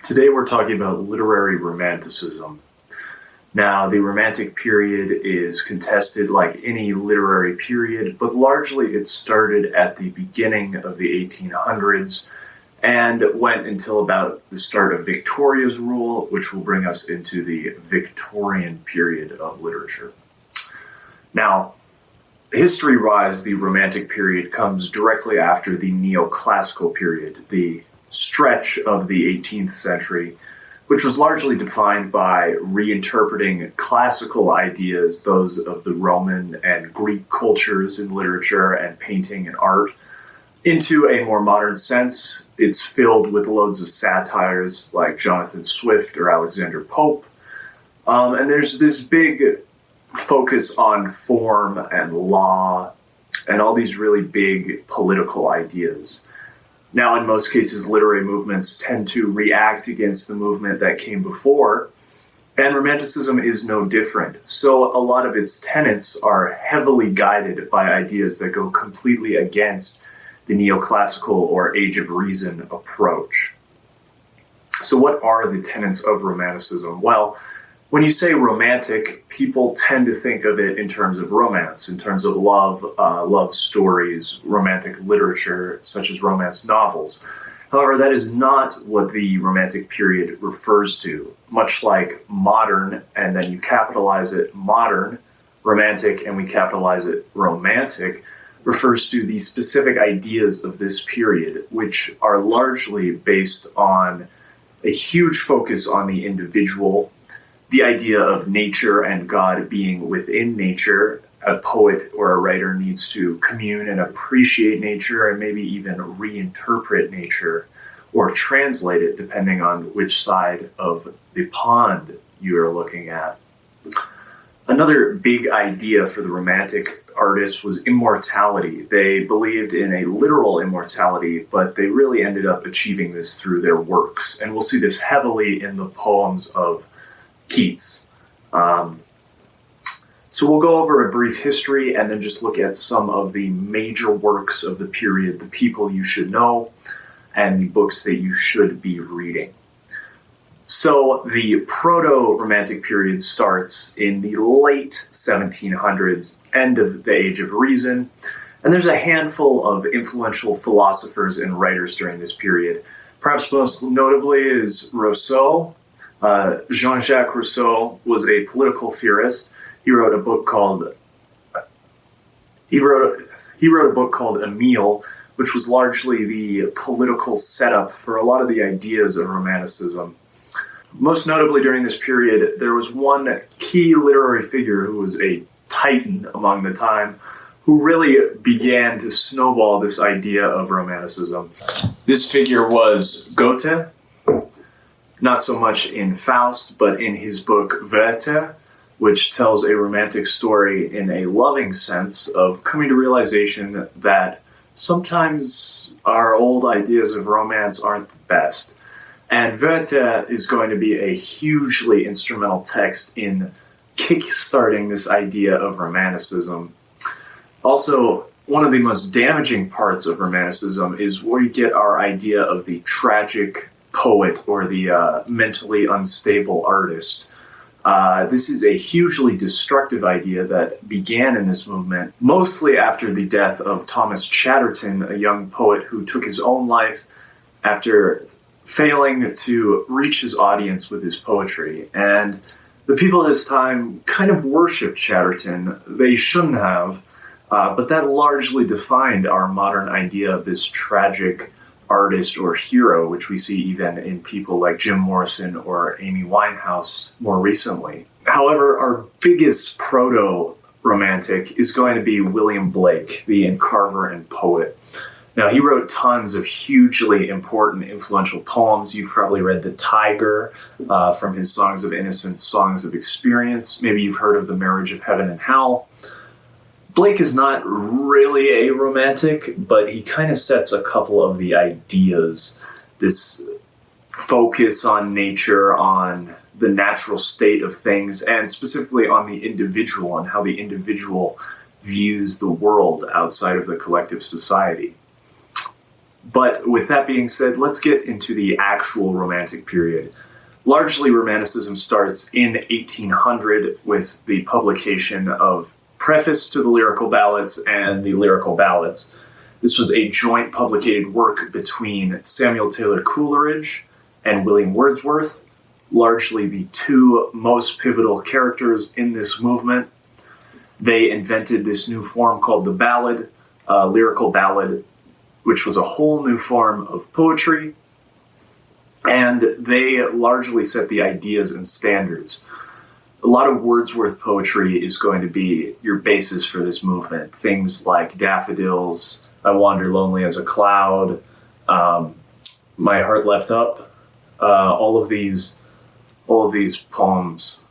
Today we're talking about literary romanticism. Now, the Romantic period is contested like any literary period, but largely it started at the beginning of the 1800s and went until about the start of Victoria's rule, which will bring us into the Victorian period of literature. Now, history-wise, the Romantic period comes directly after the Neoclassical period, the stretch of the 18th century, which was largely defined by reinterpreting classical ideas, those of the Roman and Greek cultures in literature and painting and art, into a more modern sense. It's filled with loads of satires like Jonathan Swift or Alexander Pope. And there's this big focus on form and law and all these really big political ideas. Now, in most cases, literary movements tend to react against the movement that came before, and Romanticism is no different. So a lot of its tenets are heavily guided by ideas that go completely against the neoclassical or Age of Reason approach. So what are the tenets of Romanticism? Well, when you say romantic, people tend to think of it in terms of romance, in terms of love, love stories, romantic literature, such as romance novels. However, that is not what the Romantic period refers to. Much like modern, and then you capitalize it modern, romantic, and we capitalize it romantic, refers to the specific ideas of this period, which are largely based on a huge focus on the individual, the idea of nature and God being within nature. A poet or a writer needs to commune and appreciate nature and maybe even reinterpret nature or translate it depending on which side of the pond you are looking at. Another big idea for the Romantic artists was immortality. They believed in a literal immortality, but they really ended up achieving this through their works. And we'll see this heavily in the poems of Keats. So we'll go over a brief history and then just look at some of the major works of the period, the people you should know, and the books that you should be reading. So the Proto-Romantic period starts in the late 1700s, end of the Age of Reason, and there's a handful of influential philosophers and writers during this period. Perhaps most notably is Rousseau. Jean-Jacques Rousseau was a political theorist. He wrote a book called Emile, which was largely the political setup for a lot of the ideas of Romanticism. Most notably during this period, there was one key literary figure who was a titan among the time, who really began to snowball this idea of Romanticism. This figure was Goethe. Not so much in Faust, but in his book Werther, which tells a romantic story in a loving sense of coming to realization that sometimes our old ideas of romance aren't the best. And Werther is going to be a hugely instrumental text in kickstarting this idea of Romanticism. Also, one of the most damaging parts of Romanticism is where you get our idea of the tragic poet or the mentally unstable artist. This is a hugely destructive idea that began in this movement, mostly after the death of Thomas Chatterton, a young poet who took his own life after failing to reach his audience with his poetry. And the people of his time kind of worshipped Chatterton. They shouldn't have, but that largely defined our modern idea of this tragic artist or hero, which we see even in people like Jim Morrison or Amy Winehouse more recently. However, our biggest proto-romantic is going to be William Blake, the encarver and poet. Now, he wrote tons of hugely important, influential poems. You've probably read The Tiger from his Songs of Innocence, Songs of Experience. Maybe you've heard of The Marriage of Heaven and Hell. Blake is not really a romantic, but he kind of sets a couple of the ideas, this focus on nature, on the natural state of things, and specifically on the individual and how the individual views the world outside of the collective society. But with that being said, let's get into the actual Romantic period. Largely, Romanticism starts in 1800 with the publication of Preface to the Lyrical Ballads and the Lyrical Ballads. This was a joint publicated work between Samuel Taylor Coleridge and William Wordsworth, largely the two most pivotal characters in this movement. They invented this new form called the ballad, lyrical ballad, which was a whole new form of poetry, and they largely set the ideas and standards. A lot of Wordsworth poetry is going to be your basis for this movement. Things like Daffodils, I Wander Lonely as a Cloud, My Heart Left Up, all of these poems,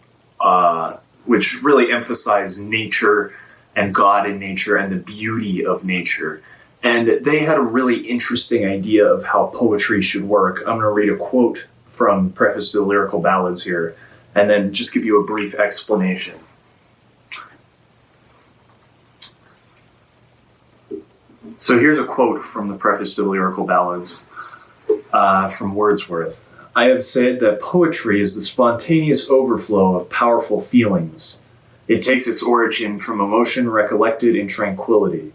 which really emphasize nature and God in nature and the beauty of nature. And they had a really interesting idea of how poetry should work. I'm going to read a quote from Preface to the Lyrical Ballads here, and then just give you a brief explanation. So here's a quote from the Preface to the Lyrical Ballads from Wordsworth. I have said that poetry is the spontaneous overflow of powerful feelings. It takes its origin from emotion recollected in tranquility.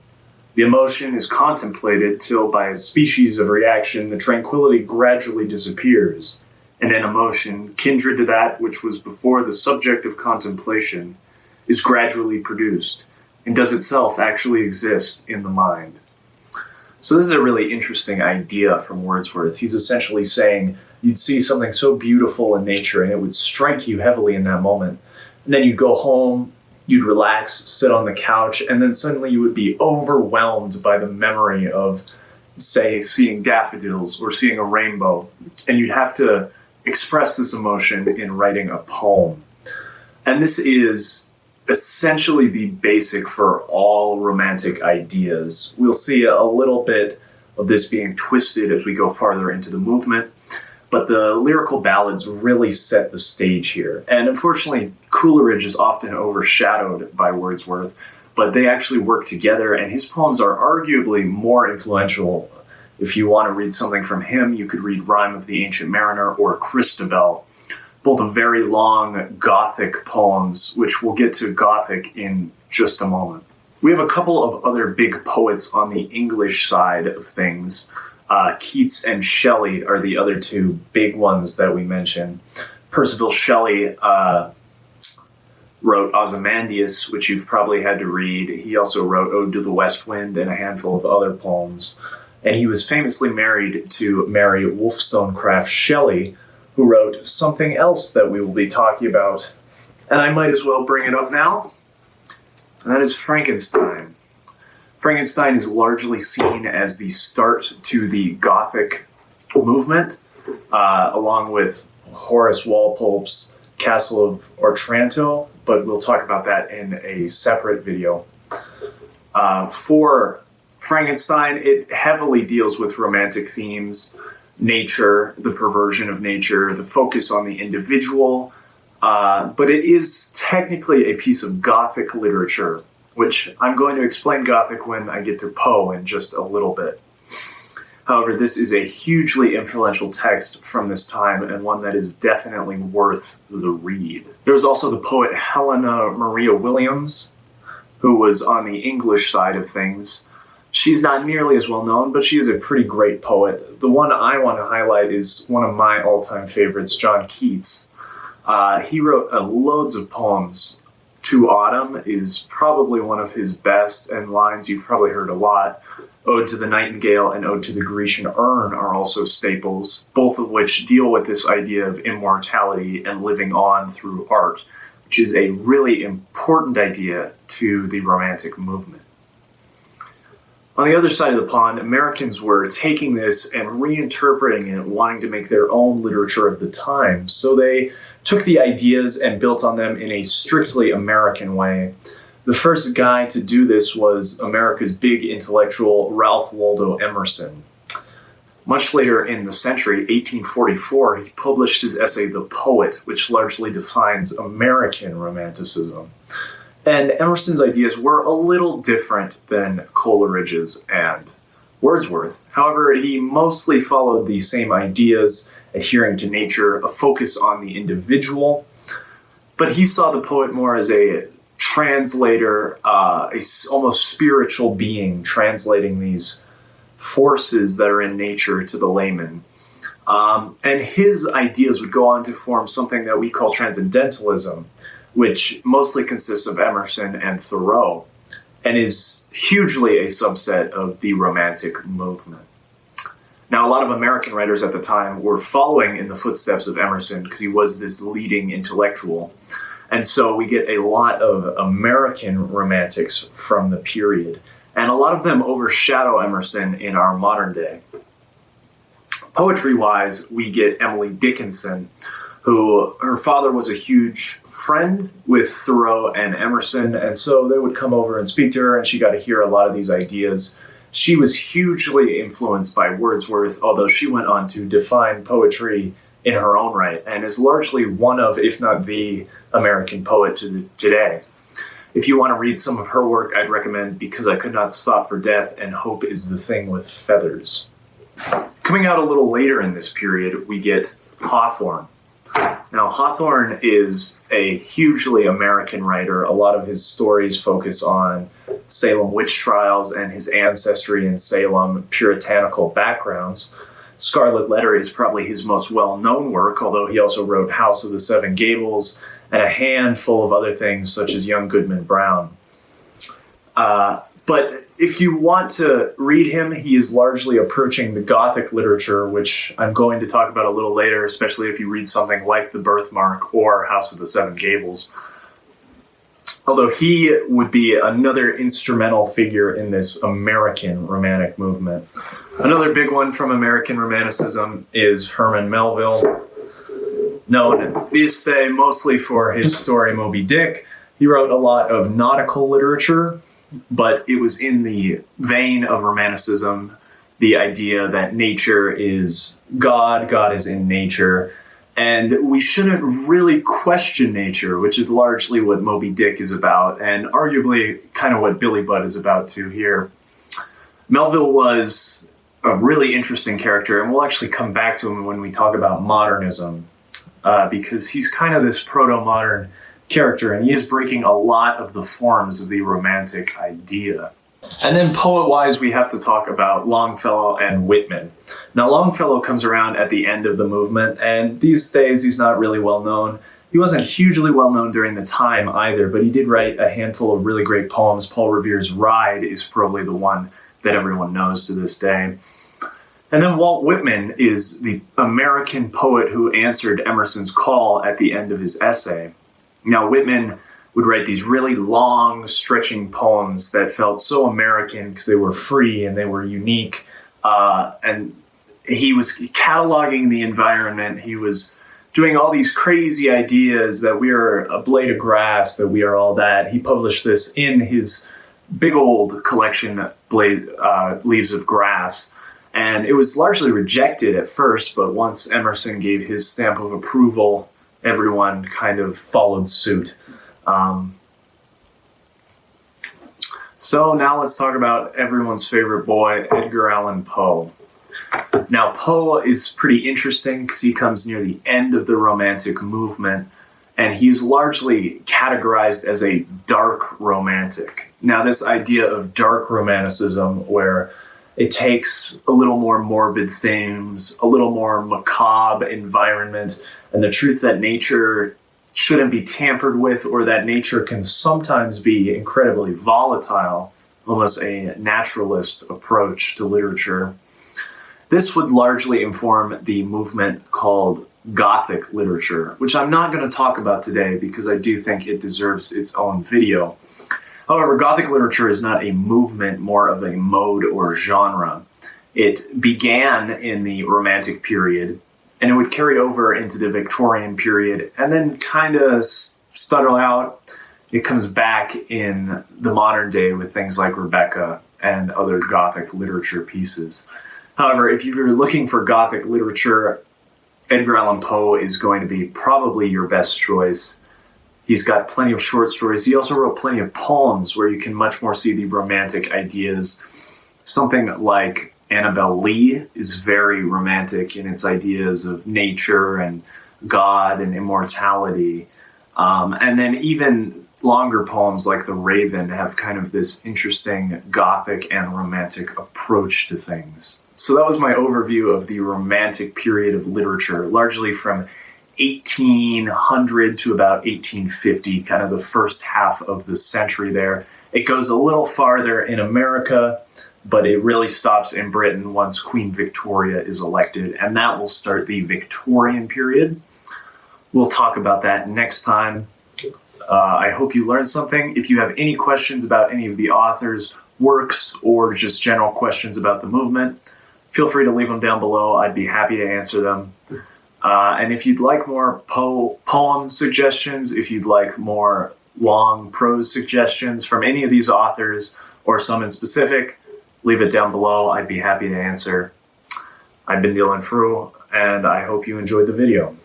The emotion is contemplated till by a species of reaction the tranquility gradually disappears, and an emotion, kindred to that which was before the subject of contemplation, is gradually produced, and does itself actually exist in the mind. So this is a really interesting idea from Wordsworth. He's essentially saying you'd see something so beautiful in nature and it would strike you heavily in that moment. And then you'd go home, you'd relax, sit on the couch, and then suddenly you would be overwhelmed by the memory of, say, seeing daffodils or seeing a rainbow. And you'd have to express this emotion in writing a poem. And this is essentially the basic for all Romantic ideas. We'll see a little bit of this being twisted as we go farther into the movement, but the Lyrical Ballads really set the stage here. And unfortunately, Coleridge is often overshadowed by Wordsworth, but they actually work together, and his poems are arguably more influential. If you want to read something from him, you could read Rime of the Ancient Mariner or Christabel, both very long Gothic poems, which we'll get to Gothic in just a moment. We have a couple of other big poets on the English side of things. Keats and Shelley are the other two big ones that we mention. Percival Shelley wrote Ozymandias, which you've probably had to read. He also wrote Ode to the West Wind and a handful of other poems. And he was famously married to Mary Wollstonecraft Shelley, who wrote something else that we will be talking about. And I might as well bring it up now. And that is Frankenstein. Frankenstein is largely seen as the start to the Gothic movement, along with Horace Walpole's Castle of Otranto, but we'll talk about that in a separate video. For Frankenstein, it heavily deals with Romantic themes, nature, the perversion of nature, the focus on the individual, but it is technically a piece of Gothic literature, which I'm going to explain Gothic when I get to Poe in just a little bit. However, this is a hugely influential text from this time and one that is definitely worth the read. There's also the poet Helena Maria Williams, who was on the English side of things. She's not nearly as well known, but she is a pretty great poet. The one I want to highlight is one of my all-time favorites, John Keats. He wrote loads of poems. To Autumn is probably one of his best, and lines you've probably heard a lot. Ode to the Nightingale and Ode to the Grecian Urn are also staples, both of which deal with this idea of immortality and living on through art, which is a really important idea to the Romantic movement. On the other side of the pond, Americans were taking this and reinterpreting it, wanting to make their own literature of the time. So they took the ideas and built on them in a strictly American way. The first guy to do this was America's big intellectual Ralph Waldo Emerson. Much later in the century, 1844, he published his essay The Poet, which largely defines American Romanticism. And Emerson's ideas were a little different than Coleridge's and Wordsworth. However, he mostly followed the same ideas, adhering to nature, a focus on the individual, but he saw the poet more as a translator, almost spiritual being, translating these forces that are in nature to the layman. And his ideas would go on to form something that we call transcendentalism, which mostly consists of Emerson and Thoreau, and is hugely a subset of the Romantic movement. Now, a lot of American writers at the time were following in the footsteps of Emerson because he was this leading intellectual. And so we get a lot of American romantics from the period, and a lot of them overshadow Emerson in our modern day. Poetry-wise, we get Emily Dickinson, who her father was a huge friend with Thoreau and Emerson, and so they would come over and speak to her, and she got to hear a lot of these ideas. She was hugely influenced by Wordsworth, although she went on to define poetry in her own right, and is largely one of, if not the, American poet today. If you want to read some of her work, I'd recommend Because I Could Not Stop for Death and Hope is the Thing with Feathers. Coming out a little later in this period, we get Hawthorne. Now, Hawthorne is a hugely American writer. A lot of his stories focus on Salem witch trials and his ancestry in Salem, puritanical backgrounds. Scarlet Letter is probably his most well-known work, although he also wrote House of the Seven Gables and a handful of other things such as Young Goodman Brown. But if you want to read him, he is largely approaching the Gothic literature, which I'm going to talk about a little later, especially if you read something like The Birthmark or House of the Seven Gables. Although he would be another instrumental figure in this American Romantic movement. Another big one from American Romanticism is Herman Melville, known these days mostly for his story Moby Dick. He wrote a lot of nautical literature, but it was in the vein of Romanticism, the idea that nature is God, God is in nature, and we shouldn't really question nature, which is largely what Moby Dick is about, and arguably kind of what Billy Budd is about too here. Melville was a really interesting character, and we'll actually come back to him when we talk about modernism, because he's kind of this proto-modern character, and he is breaking a lot of the forms of the Romantic idea. And then poet-wise, we have to talk about Longfellow and Whitman. Now, Longfellow comes around at the end of the movement, and these days he's not really well known. He wasn't hugely well known during the time either, but he did write a handful of really great poems. Paul Revere's Ride is probably the one that everyone knows to this day. And then Walt Whitman is the American poet who answered Emerson's call at the end of his essay. Now, Whitman would write these really long, stretching poems that felt so American because they were free and they were unique. And he was cataloging the environment. He was doing all these crazy ideas that we are a blade of grass, that we are all that. He published this in his big old collection, Leaves of Grass. And it was largely rejected at first, but once Emerson gave his stamp of approval, everyone kind of followed suit. So now let's talk about everyone's favorite boy, Edgar Allan Poe. Now, Poe is pretty interesting because he comes near the end of the Romantic movement, and he's largely categorized as a dark romantic. Now, this idea of dark romanticism, where it takes a little more morbid themes, a little more macabre environment, and the truth that nature shouldn't be tampered with, or that nature can sometimes be incredibly volatile, almost a naturalist approach to literature. This would largely inform the movement called Gothic literature, which I'm not going to talk about today because I do think it deserves its own video. However, Gothic literature is not a movement, more of a mode or genre. It began in the Romantic period, and it would carry over into the Victorian period, and then kind of stuttle out. It comes back in the modern day with things like Rebecca and other Gothic literature pieces. However, if you're looking for Gothic literature, Edgar Allan Poe is going to be probably your best choice. He's got plenty of short stories. He also wrote plenty of poems where you can much more see the romantic ideas. Something like Annabel Lee is very romantic in its ideas of nature and God and immortality. And then even longer poems like The Raven have kind of this interesting Gothic and romantic approach to things. So that was my overview of the Romantic period of literature, largely from 1800 to about 1850, kind of the first half of the century there. It goes a little farther in America, but it really stops in Britain once Queen Victoria is elected, and that will start the Victorian period. We'll talk about that next time. I hope you learned something. If you have any questions about any of the authors' works or just general questions about the movement, feel free to leave them down below. I'd be happy to answer them. And if you'd like more poem suggestions, if you'd like more long prose suggestions from any of these authors or some in specific, leave it down below. I'd be happy to answer. I've been Dylan Frew, and I hope you enjoyed the video.